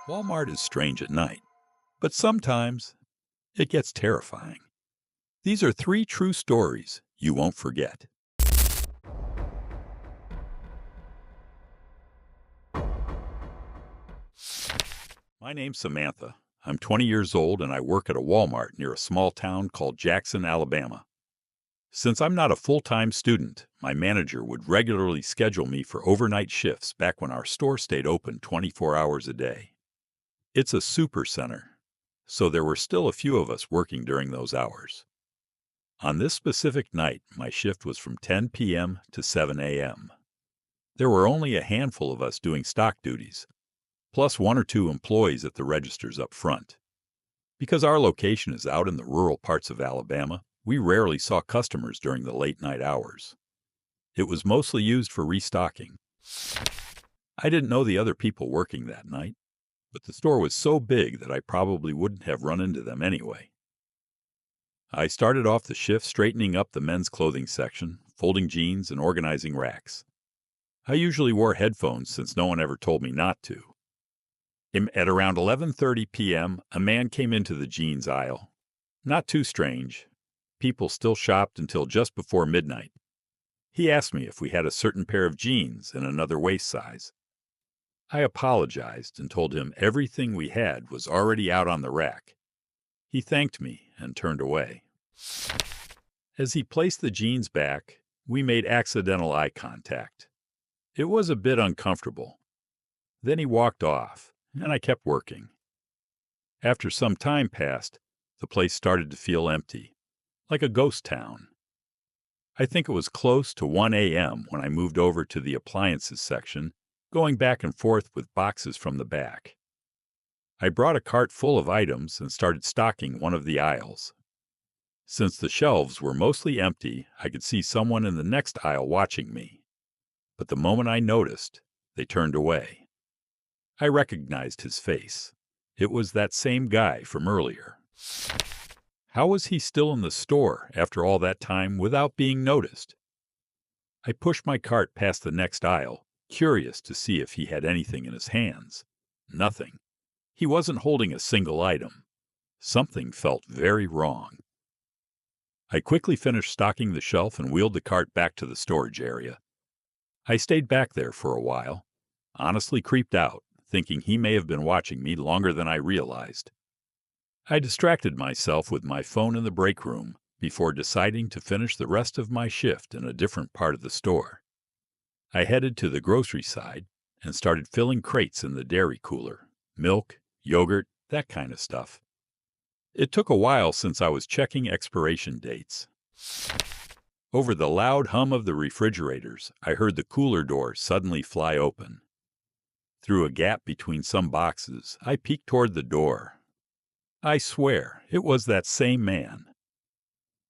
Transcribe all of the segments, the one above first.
Walmart is strange at night, but sometimes it gets terrifying. These are three true stories you won't forget. My name's Samantha. I'm 20 years old and I work at a Walmart near a small town called Jackson, Alabama. Since I'm not a full-time student, my manager would regularly schedule me for overnight shifts back when our store stayed open 24 hours a day. It's a super center, so there were still a few of us working during those hours. On this specific night, my shift was from 10 p.m. to 7 a.m. There were only a handful of us doing stock duties, plus one or two employees at the registers up front. Because our location is out in the rural parts of Alabama, we rarely saw customers during the late night hours. It was mostly used for restocking. I didn't know the other people working that night, but the store was so big that I probably wouldn't have run into them anyway. I started off the shift straightening up the men's clothing section, folding jeans, and organizing racks. I usually wore headphones since no one ever told me not to. At around 11:30 p.m., a man came into the jeans aisle. Not too strange. People still shopped until just before midnight. He asked me if we had a certain pair of jeans in another waist size. I apologized and told him everything we had was already out on the rack. He thanked me and turned away. As he placed the jeans back, we made accidental eye contact. It was a bit uncomfortable. Then he walked off, and I kept working. After some time passed, the place started to feel empty, like a ghost town. I think it was close to 1 a.m. when I moved over to the appliances section, going back and forth with boxes from the back. I brought a cart full of items and started stocking one of the aisles. Since the shelves were mostly empty, I could see someone in the next aisle watching me. But the moment I noticed, they turned away. I recognized his face. It was that same guy from earlier. How was he still in the store after all that time without being noticed? I pushed my cart past the next aisle, curious to see if he had anything in his hands. Nothing. He wasn't holding a single item. Something felt very wrong. I quickly finished stocking the shelf and wheeled the cart back to the storage area. I stayed back there for a while, honestly creeped out, thinking he may have been watching me longer than I realized. I distracted myself with my phone in the break room before deciding to finish the rest of my shift in a different part of the store. I headed to the grocery side and started filling crates in the dairy cooler, milk, yogurt, that kind of stuff. It took a while since I was checking expiration dates. Over the loud hum of the refrigerators, I heard the cooler door suddenly fly open. Through a gap between some boxes, I peeked toward the door. I swear, it was that same man.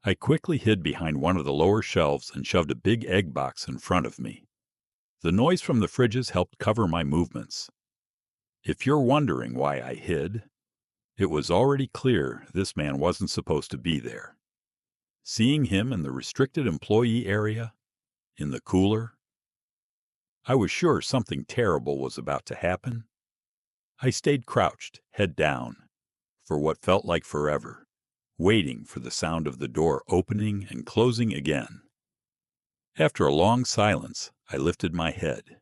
I quickly hid behind one of the lower shelves and shoved a big egg box in front of me. The noise from the fridges helped cover my movements. If you're wondering why I hid, it was already clear this man wasn't supposed to be there. Seeing him in the restricted employee area, in the cooler, I was sure something terrible was about to happen. I stayed crouched, head down, for what felt like forever, waiting for the sound of the door opening and closing again. After a long silence, I lifted my head,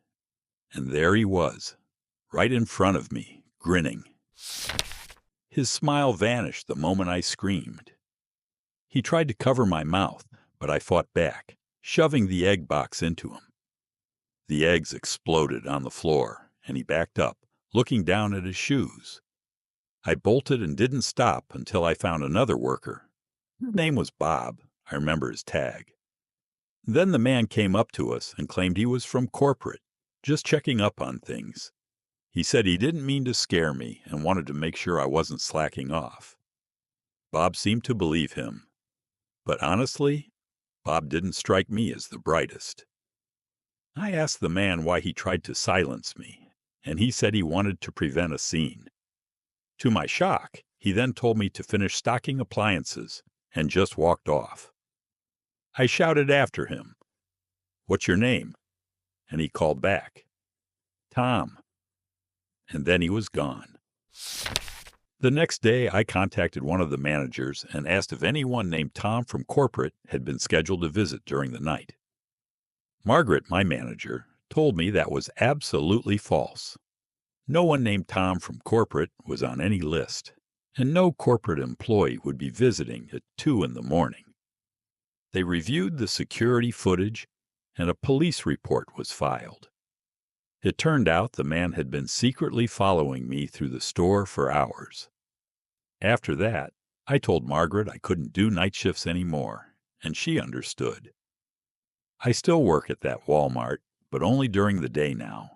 and there he was, right in front of me, grinning. His smile vanished the moment I screamed. He tried to cover my mouth, but I fought back, shoving the egg box into him. The eggs exploded on the floor, and he backed up, looking down at his shoes. I bolted and didn't stop until I found another worker. His name was Bob. I remember his tag. Then the man came up to us and claimed he was from corporate, just checking up on things. He said he didn't mean to scare me and wanted to make sure I wasn't slacking off. Bob seemed to believe him. But honestly, Bob didn't strike me as the brightest. I asked the man why he tried to silence me, and he said he wanted to prevent a scene. To my shock, he then told me to finish stocking appliances and just walked off. I shouted after him, "What's your name?" And he called back, "Tom." And then he was gone. The next day, I contacted one of the managers and asked if anyone named Tom from corporate had been scheduled to visit during the night. Margaret, my manager, told me that was absolutely false. No one named Tom from corporate was on any list, and no corporate employee would be visiting at 2 in the morning. They reviewed the security footage, and a police report was filed. It turned out the man had been secretly following me through the store for hours. After that, I told Margaret I couldn't do night shifts anymore, and she understood. I still work at that Walmart, but only during the day now,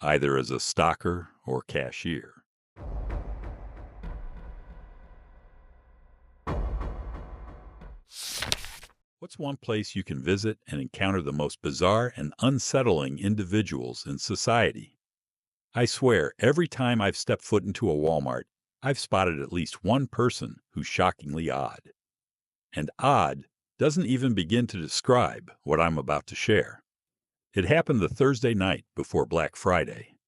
either as a stocker or cashier. What's one place you can visit and encounter the most bizarre and unsettling individuals in society? I swear, every time I've stepped foot into a Walmart, I've spotted at least one person who's shockingly odd. And odd doesn't even begin to describe what I'm about to share. It happened the Thursday night before Black Friday.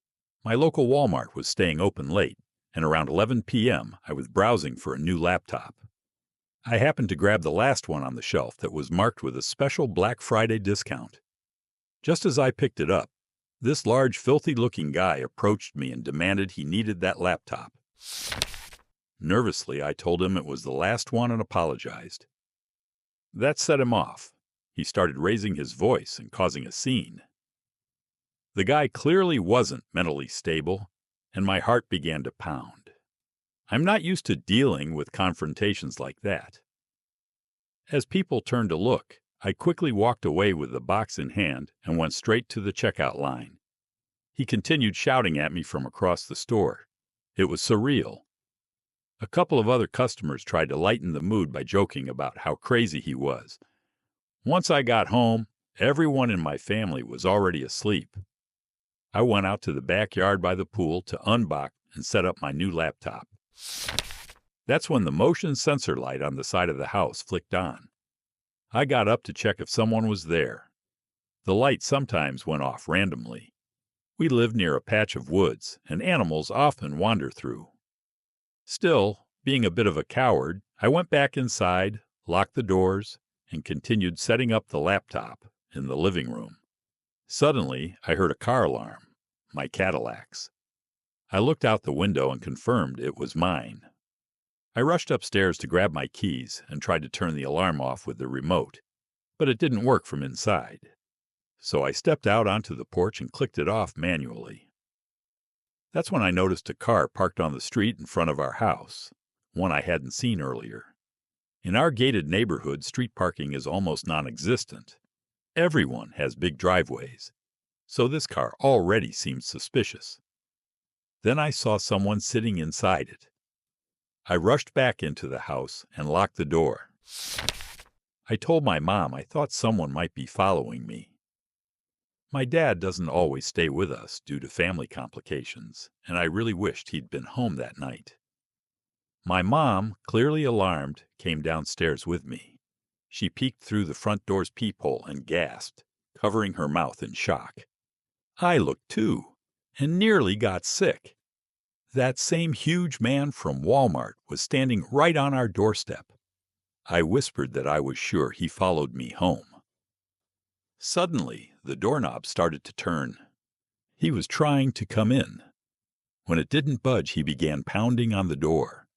My local Walmart was staying open late, and around 11 p.m. I was browsing for a new laptop. I happened to grab the last one on the shelf that was marked with a special Black Friday discount. Just as I picked it up, this large, filthy-looking guy approached me and demanded he needed that laptop. Nervously, I told him it was the last one and apologized. That set him off. He started raising his voice and causing a scene. The guy clearly wasn't mentally stable, and my heart began to pound. I'm not used to dealing with confrontations like that. As people turned to look, I quickly walked away with the box in hand and went straight to the checkout line. He continued shouting at me from across the store. It was surreal. A couple of other customers tried to lighten the mood by joking about how crazy he was. Once I got home, everyone in my family was already asleep. I went out to the backyard by the pool to unbox and set up my new laptop. That's when the motion sensor light on the side of the house flicked on. I got up to check if someone was there. The light sometimes went off randomly. We live near a patch of woods, and animals often wander through. Still, being a bit of a coward, I went back inside, locked the doors, and continued setting up the laptop in the living room. Suddenly, I heard a car alarm, my Cadillac's. I looked out the window and confirmed it was mine. I rushed upstairs to grab my keys and tried to turn the alarm off with the remote, but it didn't work from inside. So I stepped out onto the porch and clicked it off manually. That's when I noticed a car parked on the street in front of our house, one I hadn't seen earlier. In our gated neighborhood, street parking is almost non-existent. Everyone has big driveways, so this car already seemed suspicious. Then I saw someone sitting inside it. I rushed back into the house and locked the door. I told my mom I thought someone might be following me. My dad doesn't always stay with us due to family complications, and I really wished he'd been home that night. My mom, clearly alarmed, came downstairs with me. She peeked through the front door's peephole and gasped, covering her mouth in shock. I looked too, and nearly got sick. That same huge man from Walmart was standing right on our doorstep. I whispered that I was sure he followed me home. Suddenly, the doorknob started to turn. He was trying to come in. When it didn't budge, he began pounding on the door.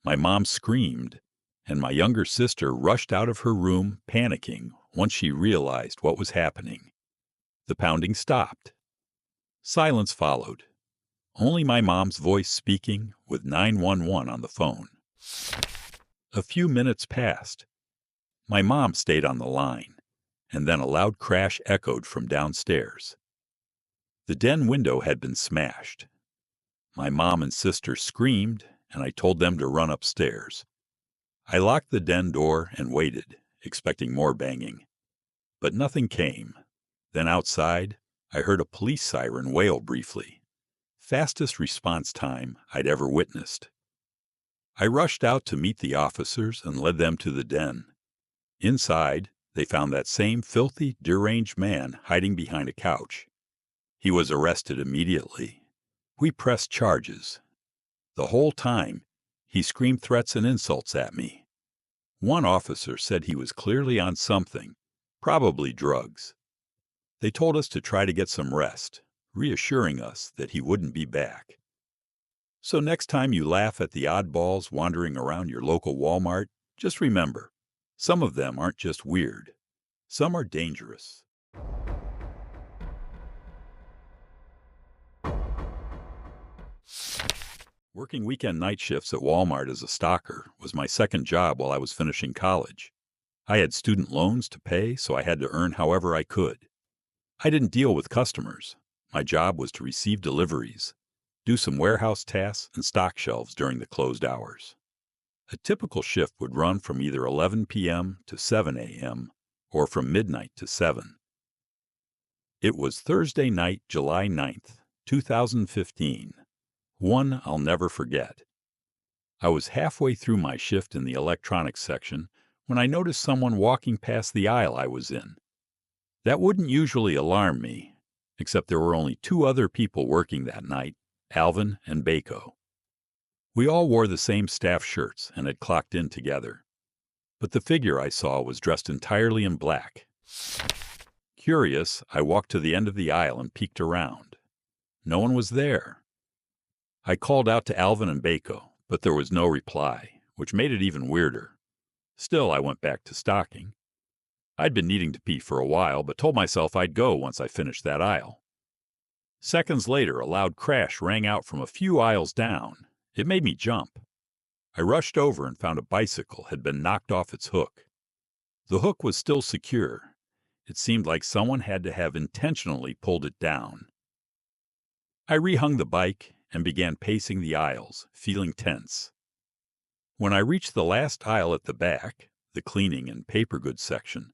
My mom screamed, and my younger sister rushed out of her room, panicking once she realized what was happening. The pounding stopped. Silence followed. Only my mom's voice speaking with 911 on the phone. A few minutes passed. My mom stayed on the line, and then a loud crash echoed from downstairs. The den window had been smashed. My mom and sister screamed, and I told them to run upstairs. I locked the den door and waited, expecting more banging. But nothing came. Then outside, I heard a police siren wail briefly. Fastest response time I'd ever witnessed. I rushed out to meet the officers and led them to the den. Inside, they found that same filthy, deranged man hiding behind a couch. He was arrested immediately. We pressed charges. The whole time, he screamed threats and insults at me. One officer said he was clearly on something, probably drugs. They told us to try to get some rest, reassuring us that he wouldn't be back. So next time you laugh at the oddballs wandering around your local Walmart, just remember, some of them aren't just weird. Some are dangerous. Working weekend night shifts at Walmart as a stocker was my second job while I was finishing college. I had student loans to pay, so I had to earn however I could. I didn't deal with customers. My job was to receive deliveries, do some warehouse tasks, and stock shelves during the closed hours. A typical shift would run from either 11 p.m. to 7 a.m. or from midnight to 7. It was Thursday night, July 9th, 2015. One I'll never forget. I was halfway through my shift in the electronics section when I noticed someone walking past the aisle I was in. That wouldn't usually alarm me, except there were only two other people working that night, Alvin and Bako. We all wore the same staff shirts and had clocked in together, but the figure I saw was dressed entirely in black. Curious, I walked to the end of the aisle and peeked around. No one was there. I called out to Alvin and Bako, but there was no reply, which made it even weirder. Still, I went back to stocking. I'd been needing to pee for a while, but told myself I'd go once I finished that aisle. Seconds later, a loud crash rang out from a few aisles down. It made me jump. I rushed over and found a bicycle had been knocked off its hook. The hook was still secure. It seemed like someone had to have intentionally pulled it down. I rehung the bike and began pacing the aisles, feeling tense. When I reached the last aisle at the back, the cleaning and paper goods section,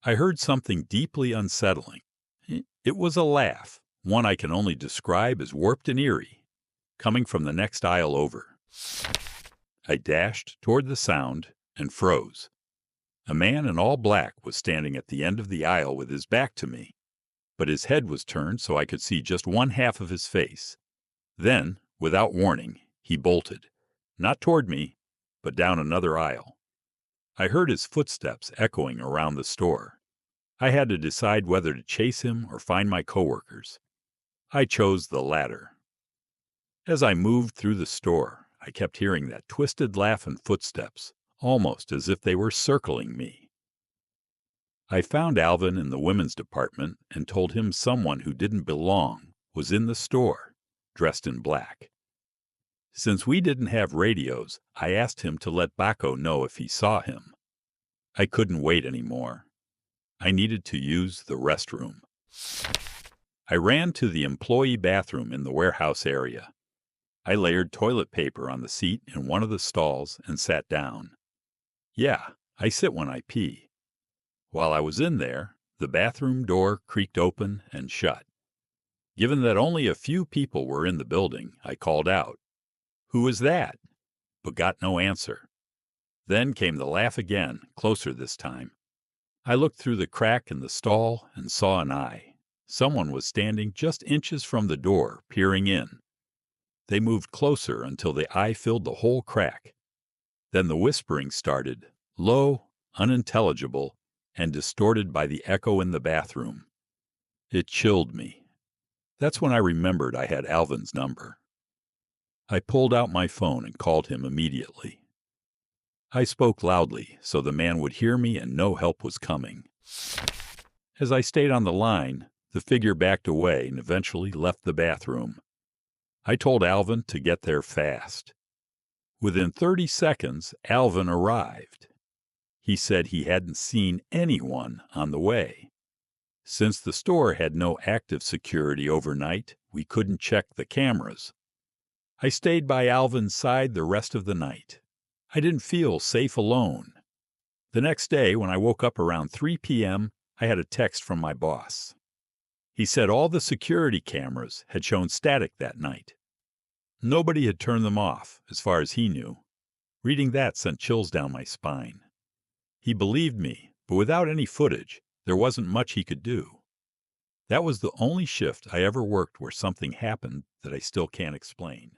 I heard something deeply unsettling. It was a laugh, one I can only describe as warped and eerie, coming from the next aisle over. I dashed toward the sound and froze. A man in all black was standing at the end of the aisle with his back to me, but his head was turned so I could see just one half of his face. Then, without warning, he bolted, not toward me, but down another aisle. I heard his footsteps echoing around the store. I had to decide whether to chase him or find my coworkers. I chose the latter. As I moved through the store, I kept hearing that twisted laugh and footsteps, almost as if they were circling me. I found Alvin in the women's department and told him someone who didn't belong was in the store, dressed in black. Since we didn't have radios, I asked him to let Bako know if he saw him. I couldn't wait anymore. I needed to use the restroom. I ran to the employee bathroom in the warehouse area. I layered toilet paper on the seat in one of the stalls and sat down. Yeah, I sit when I pee. While I was in there, the bathroom door creaked open and shut. Given that only a few people were in the building, I called out, "Who is that?" but got no answer. Then came the laugh again, closer this time. I looked through the crack in the stall and saw an eye. Someone was standing just inches from the door, peering in. They moved closer until the eye filled the whole crack. Then the whispering started, low, unintelligible, and distorted by the echo in the bathroom. It chilled me. That's when I remembered I had Alvin's number. I pulled out my phone and called him immediately. I spoke loudly so the man would hear me and no help was coming. As I stayed on the line, the figure backed away and eventually left the bathroom. I told Alvin to get there fast. Within 30 seconds, Alvin arrived. He said he hadn't seen anyone on the way. Since the store had no active security overnight, we couldn't check the cameras. I stayed by Alvin's side the rest of the night. I didn't feel safe alone. The next day, when I woke up around 3 p.m., I had a text from my boss. He said all the security cameras had shown static that night. Nobody had turned them off, as far as he knew. Reading that sent chills down my spine. He believed me, but without any footage, there wasn't much he could do. That was the only shift I ever worked where something happened that I still can't explain.